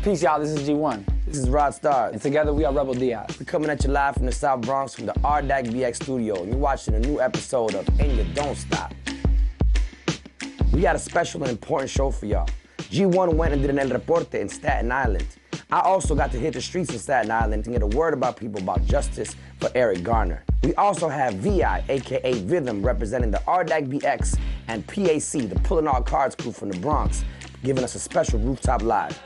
Peace, y'all. This is G1. This is Rod Stars. And together we are Rebel Diaz. We're coming at you live from the South Bronx from the RDAC BX studio. And you're watching a new episode of And You Don't Stop. We got a special and important show for y'all. G1 went and did an El Reporte in Staten Island. I also got to hit the streets in Staten Island to get a word about people about justice for Eric Garner. We also have VI, aka Rhythm, representing the RDAC BX, and PAC, the Pulling All Cards crew from the Bronx, giving us a special rooftop live.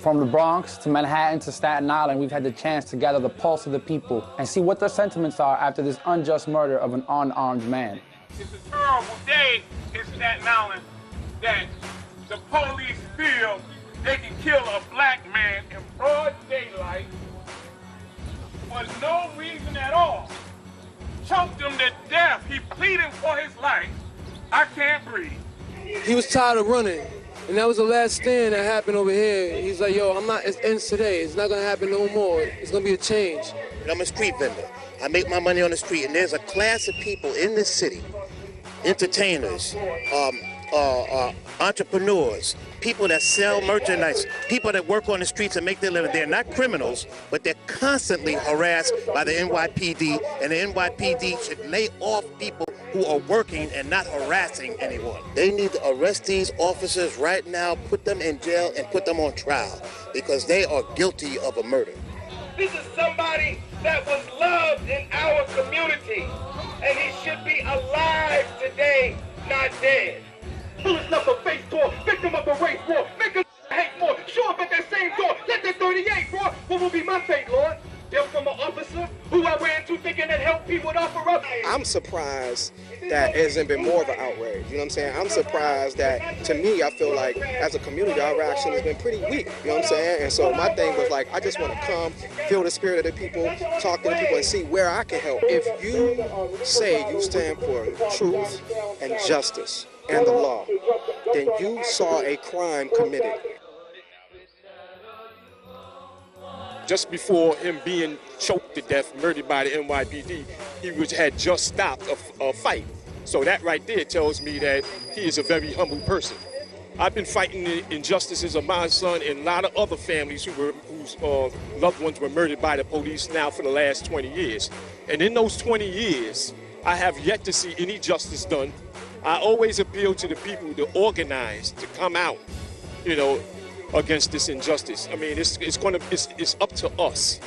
From the Bronx to Manhattan to Staten Island, we've had the chance to gather the pulse of the people and see what their sentiments are after this unjust murder of an unarmed man. It's a terrible day in Staten Island that the police feel they can kill a black man in broad daylight for no reason at all. Choked him to death. He pleading for his life. I can't breathe. He was tired of running. And that was the last stand that happened over here. He's like, yo, it ends today. It's not gonna happen no more. It's gonna be a change. I'm a street vendor. I make my money on the street, and there's a class of people in this city, entertainers, entrepreneurs, people that sell merchandise, people that work on the streets and make their living. They're not criminals, but they're constantly harassed by the NYPD, and the NYPD should lay off people who are working and not harassing anyone. They need to arrest these officers right now, put them in jail, and put them on trial because they are guilty of a murder. This is somebody that was loved in our community, and he should be alive today, not dead. Bullets left a face door, victim of a race war, make a hate more, show up at that same door, let that 38 roar. What will be my fate, Lord? They're from an officer who I ran to thinking that help people would offer up. I'm surprised that it hasn't been more of an outrage. You know what I'm saying? I'm surprised that, to me, I feel like as a community, our reaction has been pretty weak. You know what I'm saying? And so my thing was like, I just want to come, feel the spirit of the people, talk to the people, and see where I can help. If you say you stand for truth and justice and the law, then you saw a crime committed. Just before him being choked to death, murdered by the NYPD, he had just stopped a fight. So that right there tells me that he is a very humble person. I've been fighting the injustices of my son and a lot of other families whose loved ones were murdered by the police now for the last 20 years. And in those 20 years, I have yet to see any justice done. I always appeal to the people to organize, to come out, against this injustice. I mean, it's up to us.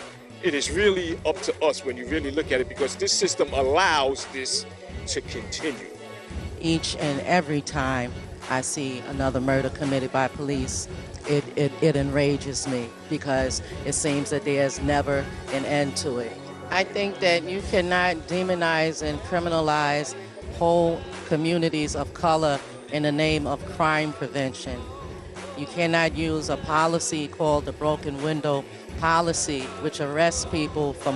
It is really up to us when you really look at it, because this system allows this to continue. Each and every time I see another murder committed by police, it enrages me, because it seems that there's never an end to it. I think that you cannot demonize and criminalize whole communities of color in the name of crime prevention. You cannot use a policy called the broken window policy, which arrests people for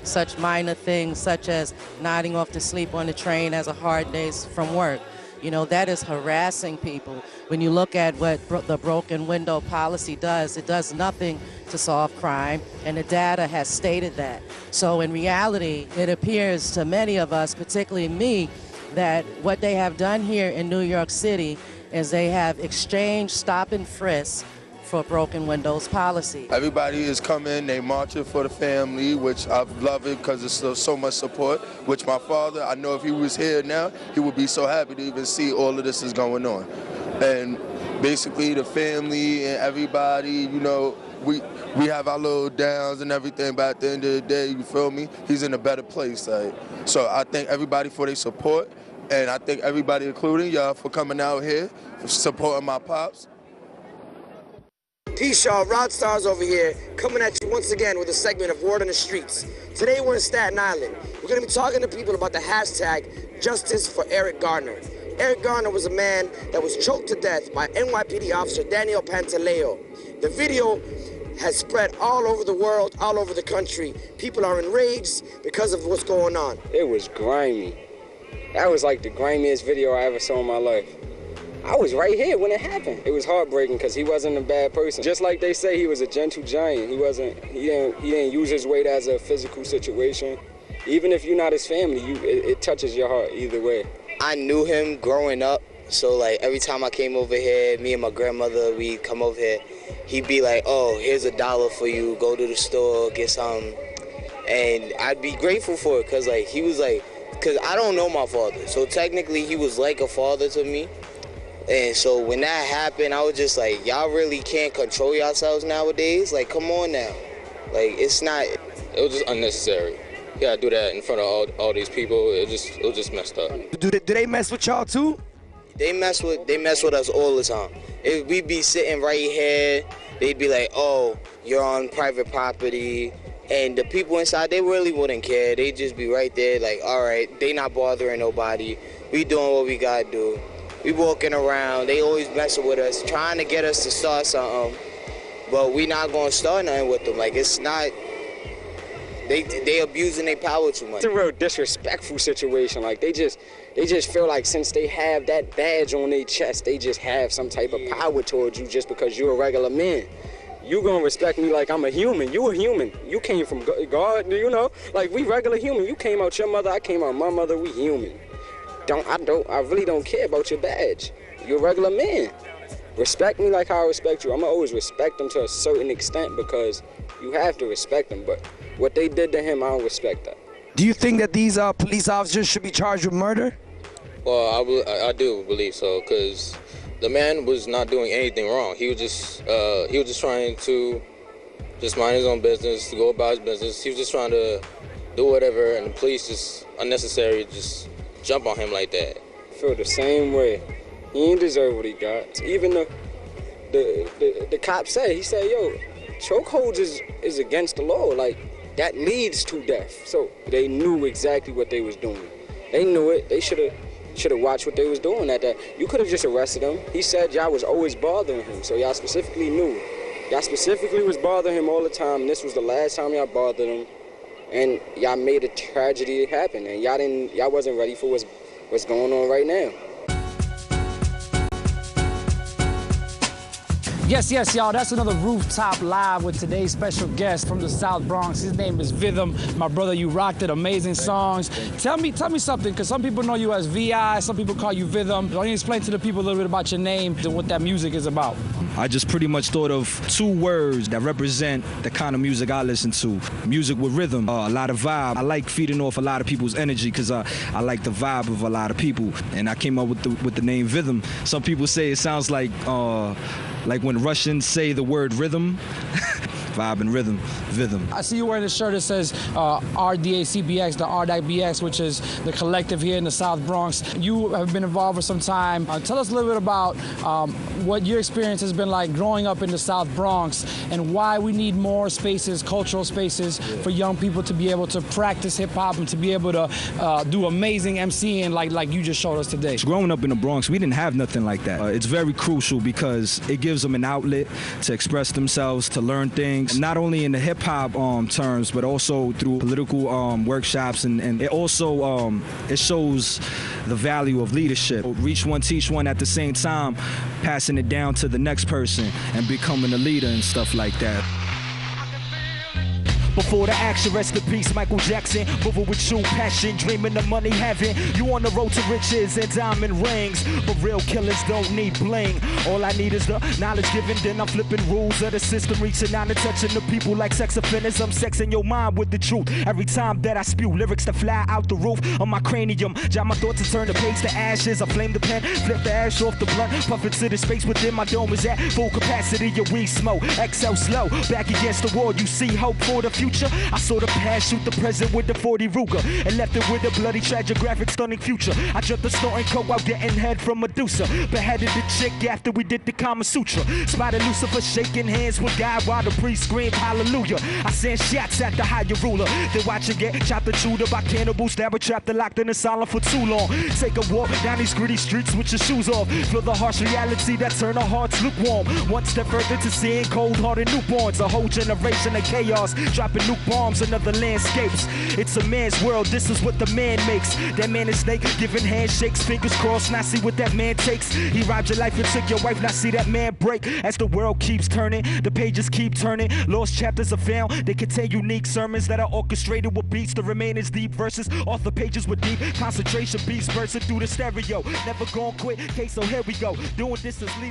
such minor things such as nodding off to sleep on the train as a hard day from work. That is harassing people. When you look at what the broken window policy does, it does nothing to solve crime, and the data has stated that. So in reality, it appears to many of us, particularly me, that what they have done here in New York City is they have exchanged stop and frisk for broken windows policy. Everybody is coming, they marching for the family, which I love it because there's so much support, which my father, I know if he was here now, he would be so happy to even see all of this is going on. And basically the family and everybody, we have our little downs and everything, but at the end of the day, you feel me? He's in a better place. So I thank everybody for their support. And I thank everybody, including y'all, for coming out here, for supporting my pops. Peace, y'all. Rod Stars over here, coming at you once again with a segment of Word on the Streets. Today we're in Staten Island. We're going to be talking to people about the hashtag Justice for Eric Garner. Eric Garner was a man that was choked to death by NYPD officer Daniel Pantaleo. The video has spread all over the world, all over the country. People are enraged because of what's going on. It was grimy. That was like the grimiest video I ever saw in my life. I was right here when it happened. It was heartbreaking because he wasn't a bad person. Just like they say, he was a gentle giant. He didn't use his weight as a physical situation. Even if you're not his family, it touches your heart either way. I knew him growing up, So like every time I came over here, me and my grandmother, we'd come over here, he'd be like, oh, here's $1 for you, go to the store, get something. And I'd be grateful for it, cause like he was like, cause I don't know my father. So technically he was like a father to me. And so when that happened, I was just like, y'all really can't control yourselves nowadays? Like, come on now. Like, it's not. It was just unnecessary. You gotta do that in front of all these people. It was just messed up. Do they mess with y'all too? They mess with us all the time. If we be sitting right here, they'd be like, oh, you're on private property. And the people inside, they really wouldn't care. They'd just be right there like, all right, they not bothering nobody. We doing what we gotta do. We walking around, they always messing with us, trying to get us to start something, but we not gonna start nothing with them. Like, it's not, they abusing their power too much. It's a real disrespectful situation. Like, they just feel like since they have that badge on their chest, they just have some type of power towards you just because you're a regular man. You gonna respect me like I'm a human. You a human. You came from God, you know? Like, we regular human. You came out your mother, I came out my mother, we human. I really don't care about your badge. You're a regular man. Respect me like how I respect you. I'm gonna always respect them to a certain extent because you have to respect them. But what they did to him, I don't respect that. Do you think that these police officers should be charged with murder? Well, I do believe so, because the man was not doing anything wrong. He was just trying to just mind his own business, go about his business. He was just trying to do whatever, and the police just unnecessary just jump on him like that. I feel the same way. He ain't deserve what he got. Even the cop said, he said, yo, chokeholds is against the law. Like, that leads to death. So they knew exactly what they was doing. They knew it. They should have watched what they was doing at that. You could have just arrested him. He said y'all was always bothering him, so y'all specifically knew. Y'all specifically was bothering him all the time, and this was the last time y'all bothered him. And y'all made a tragedy happen, and y'all wasn't ready for what's going on right now. Yes, y'all, that's another Rooftop Live with today's special guest from the South Bronx. His name is Vytham. My brother, you rocked it, amazing songs. Tell me something, because some people know you as VI, some people call you Vytham. Why don't you explain to the people a little bit about your name and what that music is about? I just pretty much thought of 2 words that represent the kind of music I listen to. Music with rhythm, a lot of vibe. I like feeding off a lot of people's energy because I like the vibe of a lot of people. And I came up with the name Vytham. Some people say it sounds like when Russians say the word rhythm. Vibe and rhythm, Vytham. I see you wearing a shirt that says RDACBX, the RDACBX, which is the collective here in the South Bronx. You have been involved for some time. Tell us a little bit about what your experience has been like growing up in the South Bronx and why we need more spaces, cultural spaces, for young people to be able to practice hip-hop and to be able to do amazing MCing like you just showed us today. Growing up in the Bronx, we didn't have nothing like that. It's very crucial because it gives them an outlet to express themselves, to learn things. Not only in the hip-hop terms, but also through political workshops, and it also it shows the value of leadership. Reach one, teach one at the same time, passing it down to the next person and becoming a leader and stuff like that. Before the action, rest in peace, Michael Jackson. Moving with true passion, dreaming of money, having you on the road to riches and diamond rings. But real killers don't need bling. All I need is the knowledge given, then I'm flipping rules of the system, reaching out and touching the people like sex offenders. I'm sexing your mind with the truth. Every time that I spew lyrics that fly out the roof of my cranium, jot my thoughts and turn the page to ashes. I flame the pen, flip the ash off the blunt, puff into the space within my dome is at full capacity. Your weed smoke, exhale slow, back against the wall. You see hope for the future. I saw the past shoot the present with the 40 Ruger and left it with a bloody, tragic, graphic, stunning future. I jumped the snorting coke while getting head from Medusa. Beheaded the chick after we did the Kama Sutra. Spotted Lucifer shaking hands with God while the priest screamed hallelujah. I sent shots at the higher ruler. Then watch it get chopped and chewed up by cannibals that were trapped and locked in a silent for too long. Take a walk down these gritty streets with your shoes off. Feel the harsh reality that turn our hearts lukewarm. One step further to seeing cold-hearted newborns. A whole generation of chaos. Drop dropping nuke bombs on other landscapes. It's a man's world, this is what the man makes. That man is snake, giving handshakes, fingers crossed, now see what that man takes. He robbed your life and took your wife, now see that man break. As the world keeps turning, the pages keep turning. Lost chapters are found, they contain unique sermons that are orchestrated with beats. The remaining's deep verses, author pages with deep concentration, beats bursting through the stereo. Never gonna quit, okay, so here we go. Doing this is leading.